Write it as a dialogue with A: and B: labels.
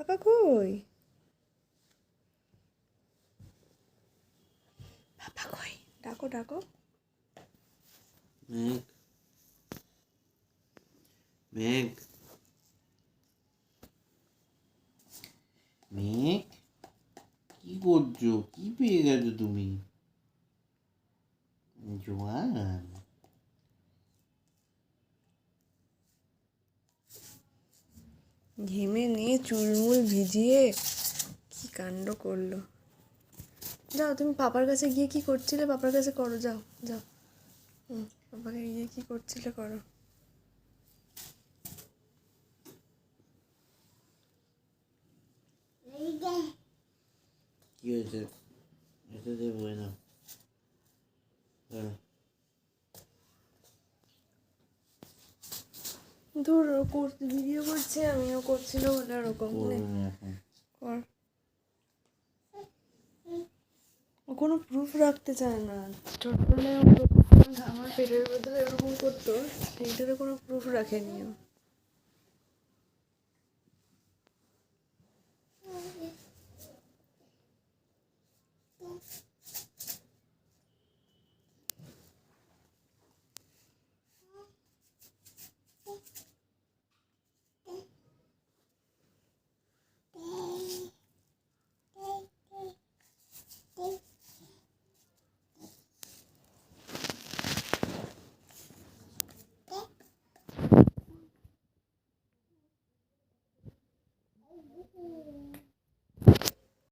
A: পাপা কই? পাপা কই? ডাকো ডাকো।
B: মেঘ, মেঘ, মেঘ, কি করছো? কি পেয়ে গেছো তুমি? জোয়ান,
A: ঘেমে নিয়ে চুলমুল ভিজিয়ে কি কাণ্ড করলো। যাও তুমি পাপার কাছে গিয়ে কি করছিলে, পাপার কাছে করো, যাও যাও। পাপাকে গিয়ে কি করছিলে করো।
B: কি হয়েছে? এটা দেবো না।
A: দূর ভিডিও করছে, আমিও করছিল বলে ওরকম কর। ও কোনো প্রুফ রাখতে চায় না। ছোটবেলায় আমার পেটের ভেতরে এরকম করতো, সেইটারও কোনো প্রুফ রাখেনি ও।